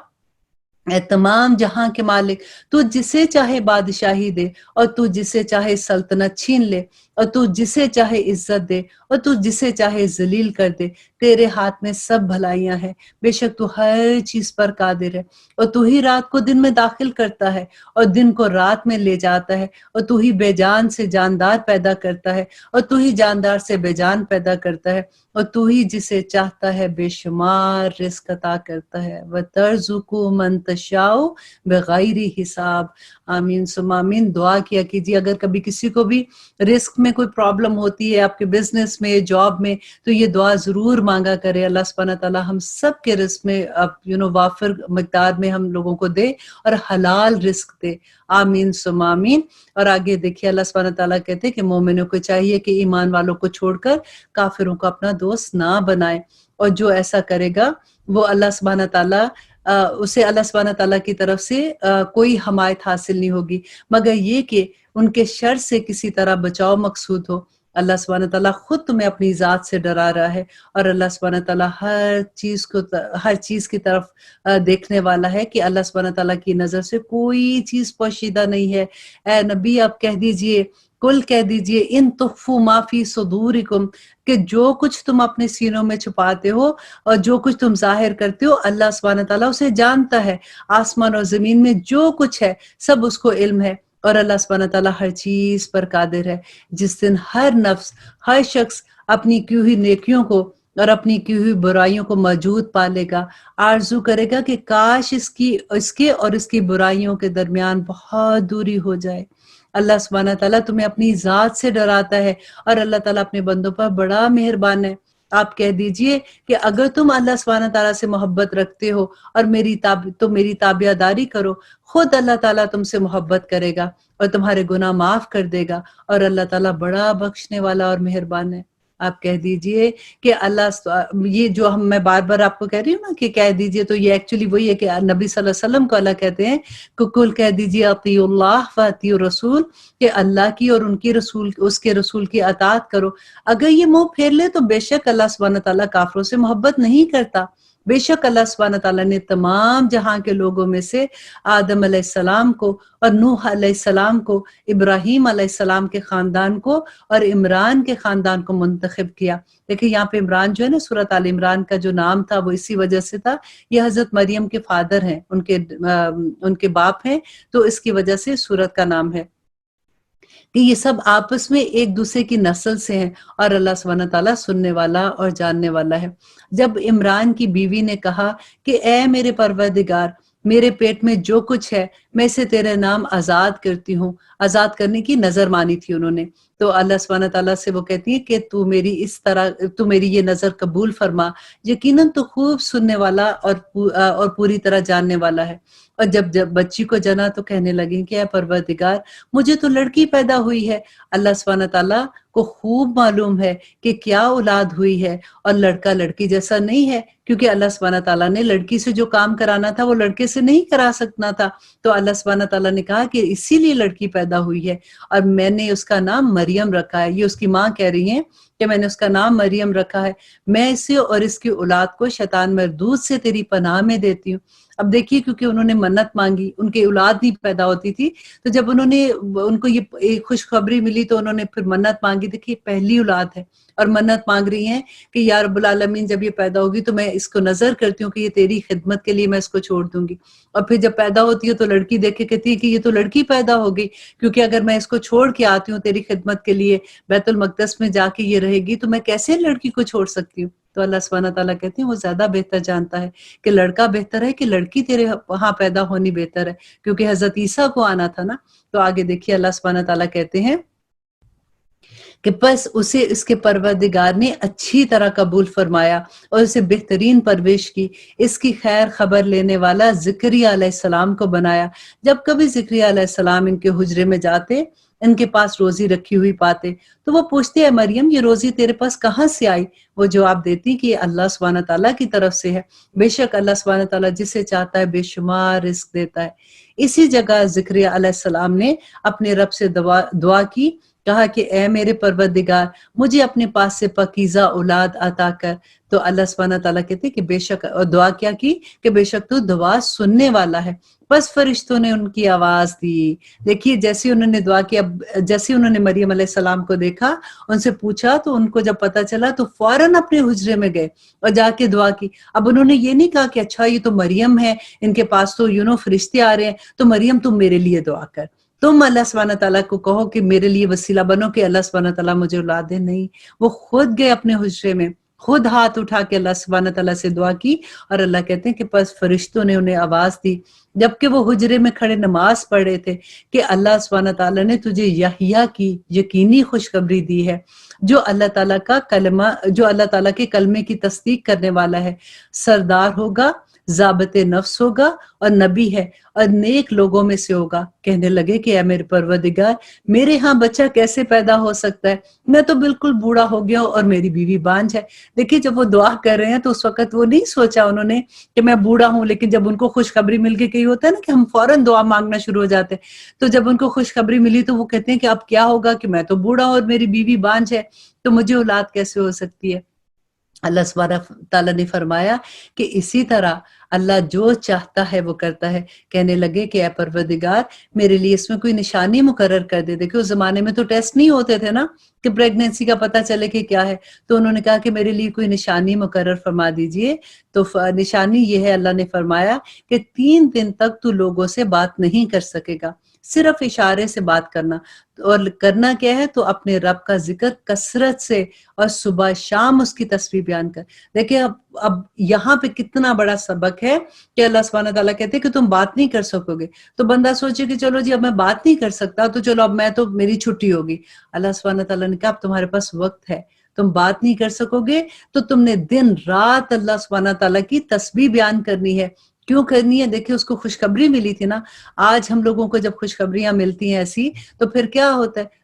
اے تمام جہاں کے مالک، تو جسے چاہے بادشاہی دے اور تو جسے چاہے سلطنت چھین لے، اور تو جسے چاہے عزت دے اور تو جسے چاہے ذلیل کر دے، تیرے ہاتھ میں سب بھلائیاں ہیں، بے شک تو ہر چیز پر قادر ہے، اور تو ہی رات کو دن میں داخل کرتا ہے اور دن کو رات میں لے جاتا ہے، اور تو ہی بے جان سے جاندار پیدا کرتا ہے اور تو ہی جاندار سے بے جان پیدا کرتا ہے، اور تو ہی جسے چاہتا ہے بے شمار رزق عطا کرتا ہے۔ وَتَرْزُقُ مَن تَشَاءُ بِغَيْرِ حساب۔ آمین ثم آمین۔ دعا کیا کیجیے اگر کبھی کسی کو بھی رزق میں کوئی پرابلم ہوتی ہے، آپ کے بزنس میں، جاب میں، تو یہ دعا ضرور مانگا کرے، اللہ سبحانہ تعالیٰ ہم سب کے رزق میں وافر مقدار میں ہم لوگوں کو دے اور حلال رزق دے۔ آمین ثم آمین۔ اور آگے دیکھیے اللہ سبحانہ تعالیٰ کہتے ہیں کہ مومنوں کو چاہیے کہ ایمان والوں کو چھوڑ کر کافروں کو اپنا دوست نہ بنائے، اور جو ایسا کرے گا وہ اللہ سبحانہ تعالیٰ اسے اللہ سبحانہ تعالیٰ کی طرف سے کوئی حمایت حاصل نہیں ہوگی مگر یہ کہ ان کے شر سے کسی طرح بچاؤ مقصود ہو۔ اللہ سبحانہ تعالیٰ خود تمہیں اپنی ذات سے ڈرا رہا ہے، اور اللہ سبحانہ تعالیٰ ہر چیز کی طرف دیکھنے والا ہے کہ اللہ سبحانہ تعالیٰ کی نظر سے کوئی چیز پوشیدہ نہیں ہے۔ اے نبی آپ کہہ دیجئے، کل کہہ دیجئے ان تخفوا ما فی صدورکم، کہ جو کچھ تم اپنے سینوں میں چھپاتے ہو اور جو کچھ تم ظاہر کرتے ہو اللہ سبحانہ تعالیٰ اسے جانتا ہے۔ آسمان اور زمین میں جو کچھ ہے سب اس کو علم ہے، اور اللہ سبحانہ تعالیٰ ہر چیز پر قادر ہے۔ جس دن ہر نفس، ہر شخص اپنی کی ہوئی نیکیوں کو اور اپنی کی ہوئی برائیوں کو موجود پالے گا، آرزو کرے گا کہ کاش اس کے اور اس کی برائیوں کے درمیان بہت دوری ہو جائے۔ اللہ سبحانہ تعالیٰ تمہیں اپنی ذات سے ڈراتا ہے، اور اللہ تعالیٰ اپنے بندوں پر بڑا مہربان ہے۔ آپ کہہ دیجئے کہ اگر تم اللہ سبحانہ تعالیٰ سے محبت رکھتے ہو اور میری تابع داری کرو، خود اللہ تعالیٰ تم سے محبت کرے گا اور تمہارے گناہ معاف کر دے گا، اور اللہ تعالیٰ بڑا بخشنے والا اور مہربان ہے۔ آپ کہہ دیجئے کہ یہ جو میں بار بار آپ کو کہہ رہی ہوں نا کہ کہہ دیجئے، تو یہ ایکچولی وہی ہے کہ نبی صلی اللہ علیہ وسلم کو اللہ کہتے ہیں کہ کل کہہ دیجئے اطیعوا اللہ واطیعوا الرسول، کہ اللہ کی اور اس کے رسول کی اطاعت کرو۔ اگر یہ منہ پھیر لے تو بے شک اللہ سبحانہ تعالیٰ کافروں سے محبت نہیں کرتا، بے شک اللہ سبحانہ تعالیٰ نے تمام جہاں کے لوگوں میں سے آدم علیہ السلام کو اور نوح علیہ السلام کو، ابراہیم علیہ السلام کے خاندان کو اور عمران کے خاندان کو منتخب کیا۔ دیکھیں یہاں پہ عمران جو ہے نا، سورۃ آل عمران کا جو نام تھا وہ اسی وجہ سے تھا، یہ حضرت مریم کے فادر ہیں، ان کے باپ ہیں، تو اس کی وجہ سے سورت کا نام ہے کہ یہ سب آپس میں ایک دوسرے کی نسل سے ہیں، اور اللہ سبحانہ تعالیٰ سننے والا اور جاننے والا ہے۔ جب عمران کی بیوی نے کہا کہ اے میرے پروردگار، میرے پیٹ میں جو کچھ ہے میں اسے تیرے نام آزاد کرتی ہوں، آزاد کرنے کی نظر مانی تھی انہوں نے، تو اللہ سبحانہ تعالیٰ سے وہ کہتی ہے کہ تو میری یہ نظر قبول فرما، یقیناً تو خوب سننے والا اور پوری طرح جاننے والا ہے۔ اور جب بچی کو جنا تو کہنے لگیں کہ اے پروردگار، مجھے تو لڑکی پیدا ہوئی ہے۔ اللہ سبحانہ تعالیٰ کو خوب معلوم ہے کہ کیا اولاد ہوئی ہے، اور لڑکا لڑکی جیسا نہیں ہے، کیونکہ اللہ سبحانہ تعالیٰ نے لڑکی سے جو کام کرانا تھا وہ لڑکے سے نہیں کرا سکنا تھا، تو اللہ سبحانہ تعالیٰ نے کہا کہ اسی لیے لڑکی پیدا ہوئی ہے، اور میں نے اس کا نام مریم رکھا ہے۔ یہ اس کی ماں کہہ رہی ہیں کہ میں نے اس کا نام مریم رکھا ہے، میں اسے اور اس کی اولاد کو شیطان مردود سے تیری پناہ میں دیتی ہوں۔ اب دیکھیے، کیونکہ انہوں نے منت مانگی، ان کی اولاد نہیں پیدا ہوتی تھی، تو جب ان کو یہ خوشخبری ملی تو انہوں نے پھر منت مانگی۔ دیکھیے پہلی اولاد ہے اور منت مانگ رہی ہیں کہ یا رب العالمین جب یہ پیدا ہوگی تو میں اس کو نظر کرتی ہوں کہ یہ تیری خدمت کے لیے میں اس کو چھوڑ دوں گی، اور پھر جب پیدا ہوتی ہے تو لڑکی دیکھ کے کہتی ہے کہ یہ تو لڑکی پیدا ہو گئی، کیونکہ اگر میں اس کو چھوڑ کے آتی ہوں تیری خدمت کے لیے، بیت المقدس میں جا کے یہ رہے گی، تو میں کیسے لڑکی کو چھوڑ سکتی ہوں؟ تو اللہ سبحانہ تعالیٰ کہتے ہیں وہ زیادہ بہتر جانتا ہے کہ لڑکا بہتر ہے کہ لڑکی تیرے وہاں پیدا ہونی بہتر ہے، کیونکہ حضرت عیسیٰ کو آنا تھا نا۔ تو آگے دیکھیے اللہ سبحانہ تعالیٰ کہتے ہیں کہ بس اسے اس کے پروردگار نے اچھی طرح قبول فرمایا اور اسے بہترین پرورش کی، اس کی خیر خبر لینے والا زکریا علیہ السلام کو بنایا۔ جب کبھی زکریا علیہ السلام ان کے حجرے میں جاتے، ان کے پاس روزی رکھی ہوئی پاتے تو وہ پوچھتے ہیں مریم یہ روزی تیرے پاس کہاں سے آئی؟ وہ جواب دیتی کہ یہ اللہ سبحانہ تعالیٰ کی طرف سے ہے، بے شک اللہ سبحانہ تعالیٰ جسے چاہتا ہے بے شمار رزق دیتا ہے۔ اسی جگہ زکریا علیہ السلام نے اپنے رب سے دعا کی، کہا کہ اے میرے پروردگار، مجھے اپنے پاس سے پاکیزہ اولاد عطا کر۔ تو اللہ سبحانہ تعالیٰ کہتے کہ بے شک، اور دعا کیا کی کہ بے شک تو دعا سننے والا ہے۔ بس فرشتوں نے ان کی آواز دی۔ دیکھیے جیسے انہوں نے دعا کیا، جیسے انہوں نے مریم علیہ السلام کو دیکھا، ان سے پوچھا، تو ان کو جب پتا چلا تو فوراً اپنے حجرے میں گئے اور جا کے دعا کی۔ اب انہوں نے یہ نہیں کہا کہ اچھا یہ تو مریم ہے، ان کے پاس تو فرشتے آ رہے ہیں، تو مریم تم میرے لیے دعا کر، تم اللہ سبحانہ تعالیٰ کو کہو کہ میرے لیے وسیلہ بنو کہ اللہ سبحانہ تعالیٰ مجھے اولاد دے۔ نہیں، وہ خود گئے اپنے حجرے میں، خود ہاتھ اٹھا کے اللہ سبحانہ تعالیٰ سے دعا کی، اور اللہ کہتے ہیں کہ پس فرشتوں نے انہیں آواز دی جبکہ وہ حجرے میں کھڑے نماز پڑھ رہے تھے کہ اللہ سبحانہ تعالیٰ نے تجھے یحییٰ کی یقینی خوشخبری دی ہے، جو اللہ تعالیٰ کے کلمے کی تصدیق کرنے والا ہے، سردار ہوگا، ضابط نفس ہوگا اور نبی ہے، اور نیک لوگوں میں سے ہوگا۔ کہنے لگے کہ اے میرے پروردگار، میرے ہاں بچہ کیسے پیدا ہو سکتا ہے؟ میں تو بالکل بوڑھا ہو گیا ہوں اور میری بیوی بانجھ ہے۔ دیکھیے جب وہ دعا کر رہے ہیں تو اس وقت وہ نہیں سوچا انہوں نے کہ میں بوڑھا ہوں، لیکن جب ان کو خوشخبری مل گئی، کہیں ہوتا ہے نا کہ ہم فوراً دعا مانگنا شروع ہو جاتے ہیں، تو جب ان کو خوشخبری ملی تو وہ کہتے ہیں کہ اب کیا ہوگا کہ میں تو بوڑھا ہوں اور میری بیوی بانجھ ہے، تو مجھے اولاد کیسے ہو سکتی ہے؟ اللہ سبحانہ تعالیٰ نے فرمایا کہ اسی طرح اللہ جو چاہتا ہے وہ کرتا ہے۔ کہنے لگے کہ اے پروردگار، میرے لیے اس میں کوئی نشانی مقرر کر دے۔ دیکھیں اس زمانے میں تو ٹیسٹ نہیں ہوتے تھے نا کہ پریگننسی کا پتہ چلے کہ کیا ہے، تو انہوں نے کہا کہ میرے لیے کوئی نشانی مقرر فرما دیجئے۔ تو نشانی یہ ہے، اللہ نے فرمایا کہ 3 دن تک تو لوگوں سے بات نہیں کر سکے گا، صرف اشارے سے بات کرنا، اور کرنا کیا ہے تو اپنے رب کا ذکر کثرت سے، اور صبح شام اس کی تسبیح بیان کر۔ دیکھیں اب یہاں پہ کتنا بڑا سبق ہے کہ اللہ سبحانہ تعالیٰ کہتے ہیں کہ تم بات نہیں کر سکو گے، تو بندہ سوچے کہ چلو جی اب میں بات نہیں کر سکتا تو چلو اب میری چھٹی ہوگی۔ اللہ سبحانہ تعالیٰ نے کہا اب تمہارے پاس وقت ہے، تم بات نہیں کر سکو گے تو تم نے دن رات اللہ سبحانہ تعالیٰ کی تسبیح بیان کرنی ہے۔ کیوں کرنی ہے؟ دیکھیں اس کو خوشخبری ملی تھی نا۔ آج ہم لوگوں کو جب خوشخبریاں ملتی ہیں ایسی تو پھر کیا ہوتا ہے،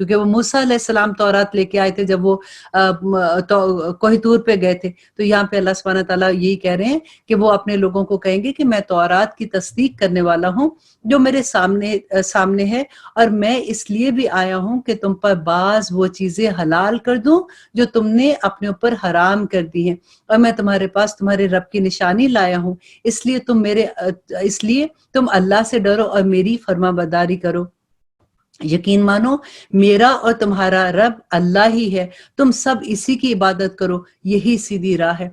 کیونکہ وہ موسیٰ علیہ السلام تورات لے کے آئے تھے جب وہ کوہ طور پہ گئے تھے. تو یہاں پہ اللہ سبحانہ تعالیٰ یہی کہہ رہے ہیں کہ وہ اپنے لوگوں کو کہیں گے کہ میں تورات کی تصدیق کرنے والا ہوں جو میرے سامنے ہے، اور میں اس لیے بھی آیا ہوں کہ تم پر بعض وہ چیزیں حلال کر دوں جو تم نے اپنے اوپر حرام کر دی ہیں، اور میں تمہارے پاس تمہارے رب کی نشانی لایا ہوں، اس لیے تم اللہ سے ڈرو اور میری فرما برداری کرو. یقین مانو میرا اور تمہارا رب اللہ ہی ہے، تم سب اسی کی عبادت کرو، یہی سیدھی راہ ہے.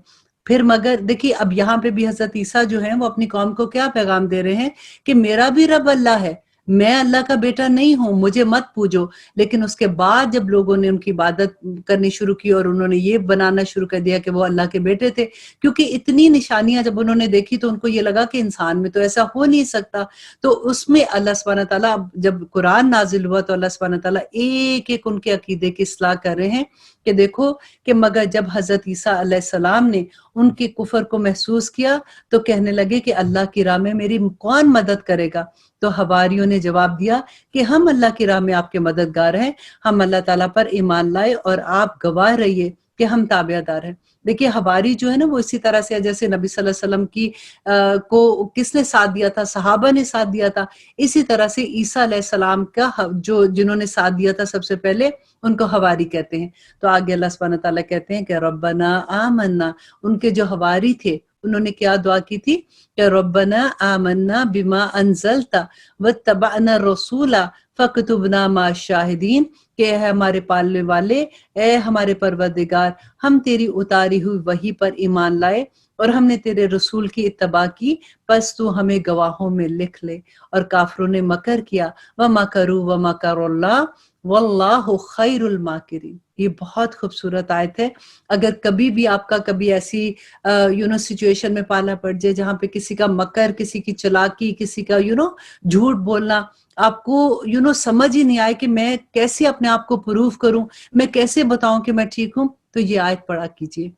پھر مگر دیکھیے اب یہاں پہ بھی حضرت عیسیٰ جو ہیں وہ اپنی قوم کو کیا پیغام دے رہے ہیں کہ میرا بھی رب اللہ ہے، میں اللہ کا بیٹا نہیں ہوں، مجھے مت پوجو. لیکن اس کے بعد جب لوگوں نے ان کی عبادت کرنی شروع کی اور انہوں نے یہ بنانا شروع کر دیا کہ وہ اللہ کے بیٹے تھے، کیونکہ اتنی نشانیاں جب انہوں نے دیکھی تو ان کو یہ لگا کہ انسان میں تو ایسا ہو نہیں سکتا. تو اس میں اللہ سبحانہ تعالیٰ جب قرآن نازل ہوا تو اللہ سبحانہ تعالیٰ ایک ایک ان کے عقیدے کی اصلاح کر رہے ہیں کہ دیکھو کہ مگر جب حضرت عیسیٰ علیہ السلام نے ان کے کفر کو محسوس کیا تو کہنے لگے کہ اللہ کی راہ میں میری کون مدد کرے گا. تو حواریوں نے جواب دیا کہ ہم اللہ کی راہ میں آپ کے مددگار ہیں، ہم اللہ تعالیٰ پر ایمان لائے اور آپ گواہ رہیے کہ ہم تابع دار ہیں. دیکھیے حواری جو ہے نا وہ اسی طرح سے جیسے نبی صلی اللہ علیہ وسلم کی کو کس نے ساتھ دیا تھا، صحابہ نے ساتھ دیا تھا، اسی طرح سے عیسیٰ علیہ السلام کا جنہوں نے ساتھ دیا تھا سب سے پہلے ان کو حواری کہتے ہیں. تو آگے اللہ سبحانہ تعالیٰ کہتے ہیں کہ ربنا آمنا، ان کے جو حواری تھے انہوں نے کیا دعا کی تھی کہ ربنا آمنا بما انزلت واتبعنا الرسول فاکتبنا مع الشاہدین، کہ اے ہمارے پالنے والے، اے ہمارے پروردگار، ہم تیری اتاری ہوئی وحی پر ایمان لائے اور ہم نے تیرے رسول کی اتباع کی، پس تو ہمیں گواہوں میں لکھ لے. اور کافروں نے مکر کیا، وَمَكَرُوا وَمَكَرَ اللَّهُ وَاللَّهُ خَيْرُ الْمَاكِرِينَ. یہ بہت خوبصورت آیت ہے. اگر کبھی بھی آپ کا کبھی ایسی سچویشن میں پالا پڑ جائے جہاں پہ کسی کا مکر، کسی کی چلاکی، کسی کا جھوٹ بولنا آپ کو سمجھ ہی نہیں آئے کہ میں کیسے اپنے آپ کو پروف کروں، میں کیسے بتاؤں کہ میں ٹھیک ہوں، تو یہ آیت پڑھا کیجیے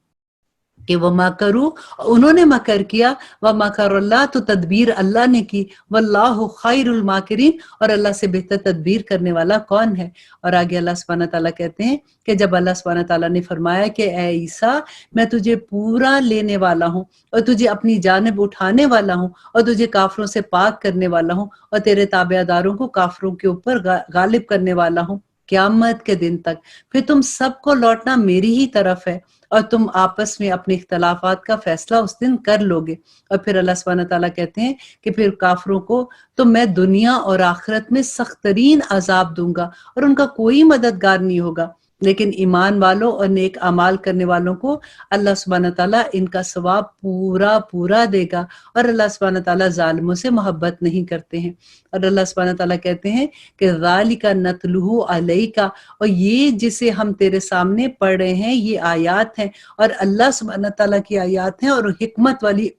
کہ وَمَكَرُوا، انہوں نے مکر کیا، وَمَكَرَ اللَّهُ، تو تدبیر اللہ نے کی، وَاللَّهُ خَيْرُ الْمَاكِرِينَ، اور اللہ سے بہتر تدبیر کرنے والا کون ہے. اور آگے اللہ سبحانہ تعالیٰ کہتے ہیں کہ جب اللہ سبحانہ تعالیٰ نے فرمایا کہ اے عیسیٰ میں تجھے پورا لینے والا ہوں اور تجھے اپنی جانب اٹھانے والا ہوں اور تجھے کافروں سے پاک کرنے والا ہوں اور تیرے تابع داروں کو کافروں کے اوپر غالب کرنے والا ہوں قیامت کے دن تک، پھر تم سب کو لوٹنا میری ہی طرف ہے اور تم آپس میں اپنے اختلافات کا فیصلہ اس دن کر لو گے. اور پھر اللہ سبحانہ تعالیٰ کہتے ہیں کہ پھر کافروں کو تو میں دنیا اور آخرت میں سخت ترین عذاب دوں گا اور ان کا کوئی مددگار نہیں ہوگا، لیکن ایمان والوں اور نیک اعمال کرنے والوں کو اللہ سبحانہ تعالیٰ ان کا ثواب پورا دے گا، اور اللہ سبحانہ تعالیٰ ظالموں سے محبت نہیں کرتے ہیں. اور اللہ سبحانہ تعالیٰ کہتے ہیں کہ ذَلِكَ نَتْلُوهُ عَلَيْكَ، اور یہ جسے ہم تیرے سامنے پڑھ رہے ہیں یہ آیات ہیں، اور اللہ سبحانہ تعالیٰ کی آیات ہیں اور حکمت والی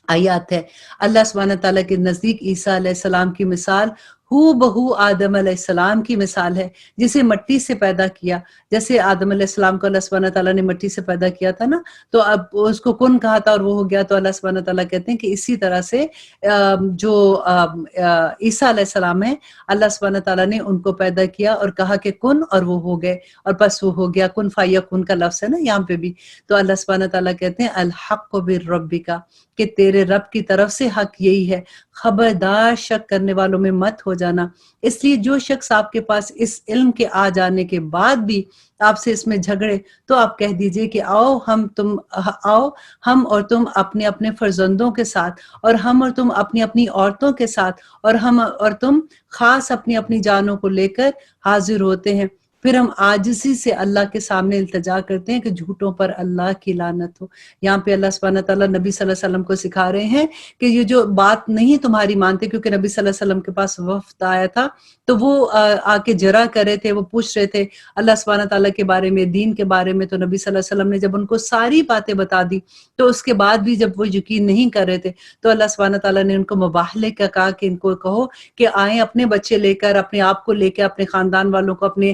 آیات ہے. اللہ سبحانہ تعالیٰ کے نزدیک عیسیٰ علیہ السلام کی مثال بہو آدم علیہ السلام کی مثال ہے، جسے مٹی سے پیدا کیا. جیسے آدم علیہ السلام کو اللہ سبحانہ تعالیٰ نے مٹی سے پیدا کیا تھا نا، تو اب اس کو کن کہا تھا اور وہ ہو گیا. تو اللہ سبحانہ تعالیٰ کہتے ہیں کہ اسی طرح سے جو عیسیٰ علیہ السلام ہیں، اللہ سبحانہ تعالیٰ نے ان کو پیدا کیا اور کہا کہ کن، اور وہ ہو گئے، اور بس وہ ہو گیا. کن فیکون کا لفظ ہے نا یہاں پہ بھی. تو اللہ سبحانہ تعالیٰ کہتے ہیں الحق بربک، کہ تیرے رب کی طرف سے حق یہی ہے، خبردار شک کرنے والوں میں مت ہو جانا. اس لیے جو شخص آپ کے پاس اس علم کے آ جانے کے بعد بھی آپ سے اس میں جھگڑے، تو آپ کہہ دیجئے کہ آؤ ہم اور تم اپنے اپنے فرزندوں کے ساتھ، اور ہم اور تم اپنی اپنی عورتوں کے ساتھ، اور ہم اور تم خاص اپنی اپنی جانوں کو لے کر حاضر ہوتے ہیں. پھر ہم عاجزی سے اللہ کے سامنے التجا کرتے ہیں کہ جھوٹوں پر اللہ کی لعنت ہو. یہاں پہ اللہ سبحانہ تعالیٰ نبی صلی اللہ علیہ وسلم کو سکھا رہے ہیں کہ یہ جو بات نہیں تمہاری مانتے، کیونکہ نبی صلی اللہ علیہ وسلم کے پاس وفد آیا تھا تو وہ آ کے جرا کر رہے تھے، وہ پوچھ رہے تھے اللہ سبحانہ تعالیٰ کے بارے میں، دین کے بارے میں. تو نبی صلی اللہ علیہ وسلم نے جب ان کو ساری باتیں بتا دی تو اس کے بعد بھی جب وہ یقین نہیں کر رہے تھے تو اللہ سبحانہ تعالیٰ نے ان کو مباہلے کا کہا کہ ان کو کہو کہ آئیں اپنے بچے لے کر، اپنے آپ کو لے کے، اپنے خاندان والوں کو، اپنے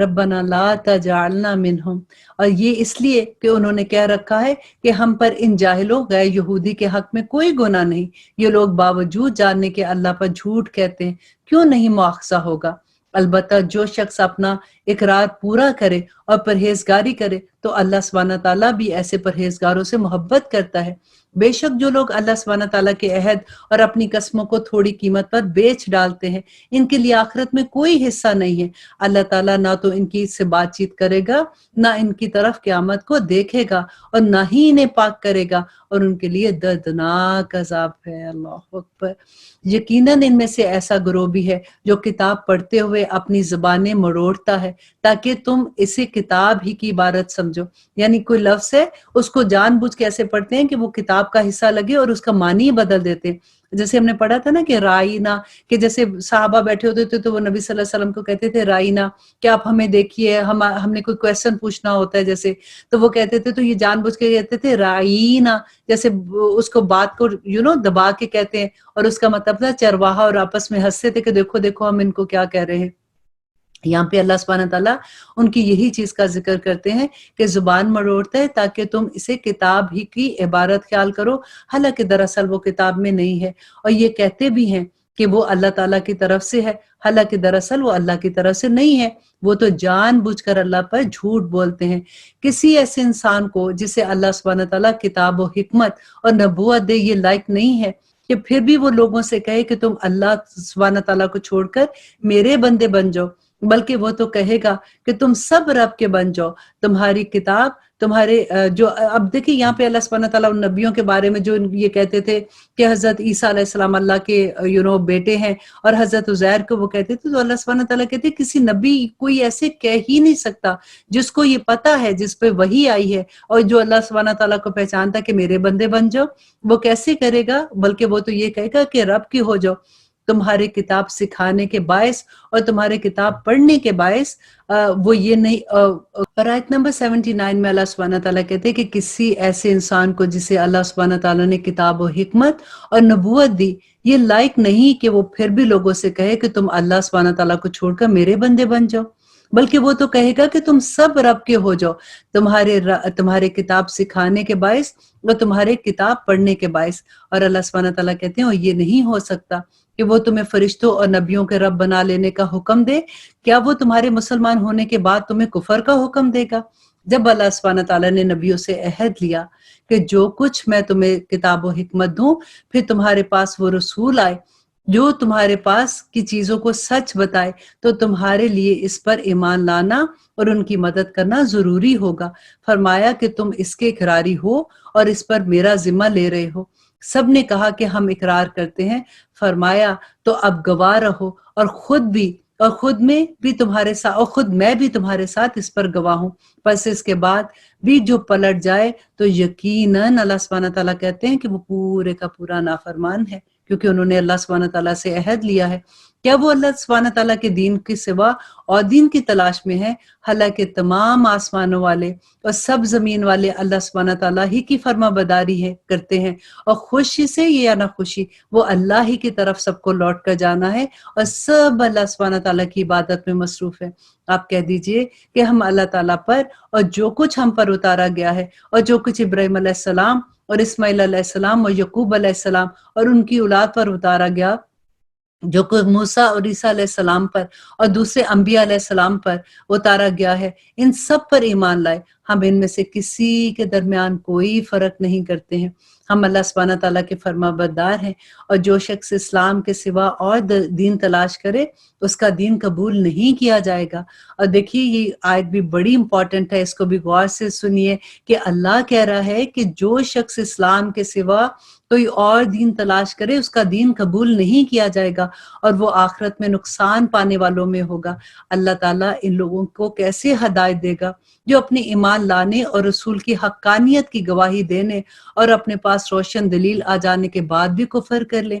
ربنا لا تجعلنا منہم، اور یہ اس لیے کہ انہوں نے کہہ رکھا ہے کہ ہم پر ان جاہلوں غیر یہودی کے حق میں کوئی گناہ نہیں، یہ لوگ باوجود جاننے کے اللہ پر جھوٹ کہتے ہیں، کیوں نہیں مواخذہ ہوگا؟ البتہ جو شخص اپنا اقرار پورا کرے اور پرہیزگاری کرے تو اللہ سبحانہ تعالیٰ بھی ایسے پرہیزگاروں سے محبت کرتا ہے۔ بے شک جو لوگ اللہ سبحانہ تعالیٰ کے عہد اور اپنی قسموں کو تھوڑی قیمت پر بیچ ڈالتے ہیں، ان کے لیے آخرت میں کوئی حصہ نہیں ہے۔ اللہ تعالیٰ نہ تو ان کی سے بات چیت کرے گا، نہ ان کی طرف قیامت کو دیکھے گا، اور نہ ہی انہیں پاک کرے گا، اور ان کے لیے دردناک عذاب ہے۔ اللہ اکبر۔ یقیناً ان میں سے ایسا گروہ بھی ہے جو کتاب پڑھتے ہوئے اپنی زبانیں مروڑتا ہے تاکہ تم اسے کتاب ہی کی عبارت سمجھو، یعنی کوئی لفظ ہے اس کو جان بوجھ کے ایسے پڑھتے ہیں کہ وہ کتاب کا حصہ لگے اور اس کا معنی ہی بدل دیتے ہیں۔ جیسے ہم نے پڑھا تھا نا کہ رائنا، کہ جیسے صحابہ بیٹھے ہوتے تھے تو وہ نبی صلی اللہ علیہ وسلم کو کہتے تھے رائنا، کہ آپ ہمیں دیکھیے، ہم نے کوئی کویسچن پوچھنا ہوتا ہے جیسے، تو وہ کہتے تھے، تو یہ جان بوجھ کے کہتے تھے رائنا، جیسے اس کو بات کو دبا کے کہتے ہیں، اور اس کا مطلب تھا چرواہا اور آپس میں ہنستے تھے کہ دیکھو دیکھو ہم ان کو کیا کہہ رہے ہیں۔ یہاں پہ اللہ سبحانہ تعالیٰ ان کی یہی چیز کا ذکر کرتے ہیں کہ زبان مروڑتا ہے تاکہ تم اسے کتاب ہی کی عبارت خیال کرو، حالانکہ دراصل وہ کتاب میں نہیں ہے، اور یہ کہتے بھی ہیں کہ وہ اللہ تعالیٰ کی طرف سے ہے، حالانکہ دراصل وہ اللہ کی طرف سے نہیں ہے، وہ تو جان بوجھ کر اللہ پر جھوٹ بولتے ہیں۔ کسی ایسے انسان کو جسے اللہ سبحانہ تعالیٰ کتاب و حکمت اور نبوت دے یہ لائق نہیں ہے کہ پھر بھی وہ لوگوں سے کہے کہ تم اللہ سبحانہ تعالیٰ کو چھوڑ کر میرے بندے بن جاؤ، بلکہ وہ تو کہے گا کہ تم سب رب کے بن جاؤ، تمہاری کتاب، تمہارے جو اب دیکھیں یہاں پہ اللہ سبحانہ تعالیٰ ان نبیوں کے بارے میں جو یہ کہتے تھے کہ حضرت عیسیٰ علیہ السلام اللہ کے بیٹے ہیں، اور حضرت عزیر کو وہ کہتے تھے، تو اللہ سبحانہ تعالیٰ کہتے ہیں کسی نبی کوئی ایسے کہہ ہی نہیں سکتا جس کو یہ پتا ہے، جس پہ وحی آئی ہے، اور جو اللہ سبحانہ تعالیٰ کو پہچانتا کہ میرے بندے بن جاؤ، وہ کیسے کرے گا؟ بلکہ وہ تو یہ کہے گا کہ رب کی ہو جاؤ، تمہارے کتاب سکھانے کے باعث اور تمہارے کتاب پڑھنے کے باعث وہ یہ نہیں۔ اور آیت نمبر 79 میں اللہ سبحانہ تعالیٰ کہتے ہیں کہ کسی ایسے انسان کو جسے اللہ سبحانہ تعالیٰ نے کتاب و حکمت اور نبوت دی، یہ لائق نہیں کہ وہ پھر بھی لوگوں سے کہے کہ تم اللہ سبحانہ تعالیٰ کو چھوڑ کر میرے بندے بن جاؤ، بلکہ وہ تو کہے گا کہ تم سب رب کے ہو جاؤ، تمہارے کتاب سکھانے کے باعث اور تمہارے کتاب پڑھنے کے باعث۔ اور اللہ سبحانہ تعالیٰ کہتے ہیں اور یہ نہیں ہو سکتا کہ وہ تمہیں فرشتوں اور نبیوں کے رب بنا لینے کا حکم دے، کیا وہ تمہارے مسلمان ہونے کے بعد تمہیں کفر کا حکم دے گا؟ جب اللہ سبحانہ تعالیٰ نے نبیوں سے عہد لیا کہ جو کچھ میں تمہیں کتاب و حکمت دوں، پھر تمہارے پاس وہ رسول آئے جو تمہارے پاس کی چیزوں کو سچ بتائے، تو تمہارے لیے اس پر ایمان لانا اور ان کی مدد کرنا ضروری ہوگا۔ فرمایا کہ تم اس کے اقراری ہو اور اس پر میرا ذمہ لے رہے ہو۔ سب نے کہا کہ ہم اقرار کرتے ہیں۔ فرمایا تو اب گواہ رہو اور خود میں بھی تمہارے ساتھ اس پر گواہ ہوں۔ پس اس کے بعد بھی جو پلٹ جائے تو یقیناً اللہ سبحانہ تعالیٰ کہتے ہیں کہ وہ پورے کا پورا نافرمان ہے، کیونکہ انہوں نے اللہ سبحانہ تعالیٰ سے عہد لیا ہے۔ کیا وہ اللہ سبحانہ تعالیٰ کے دین کے سوا اور دین کی تلاش میں ہے؟ حالانکہ تمام آسمانوں والے اور سب زمین والے اللہ سبحانہ تعالیٰ ہی کی فرما برداری کرتے ہیں، اور خوشی سے یا نہ خوشی وہ اللہ ہی کی طرف سب کو لوٹ کر جانا ہے، اور سب اللہ سبحانہ تعالیٰ کی عبادت میں مصروف ہے۔ آپ کہہ دیجئے کہ ہم اللہ تعالیٰ پر اور جو کچھ ہم پر اتارا گیا ہے، اور جو کچھ ابراہیم علیہ السلام اور اسماعیل علیہ السلام اور یعقوب علیہ السلام اور ان کی اولاد پر اتارا گیا، جو کہ موسیٰ اور عیسیٰ علیہ السلام پر اور دوسرے انبیاء علیہ السلام پر اتارا گیا ہے، ان سب پر ایمان لائے۔ ہم ان میں سے کسی کے درمیان کوئی فرق نہیں کرتے ہیں، ہم اللہ سبحانہ تعالیٰ کے فرما بردار ہیں، اور جو شخص اسلام کے سوا اور دین تلاش کرے اس کا دین قبول نہیں کیا جائے گا۔ اور دیکھیے یہ آیت بھی بڑی امپورٹنٹ ہے، اس کو بھی غور سے سنیے کہ اللہ کہہ رہا ہے کہ جو شخص اسلام کے سوا کوئی اور دین تلاش کرے اس کا دین قبول نہیں کیا جائے گا، اور وہ آخرت میں نقصان پانے والوں میں ہوگا۔ اللہ تعالیٰ ان لوگوں کو کیسے ہدایت دے گا جو اپنے ایمان لانے اور رسول کی حقانیت کی گواہی دینے اور اپنے پاس روشن دلیل آ جانے کے بعد بھی کفر کر لیں۔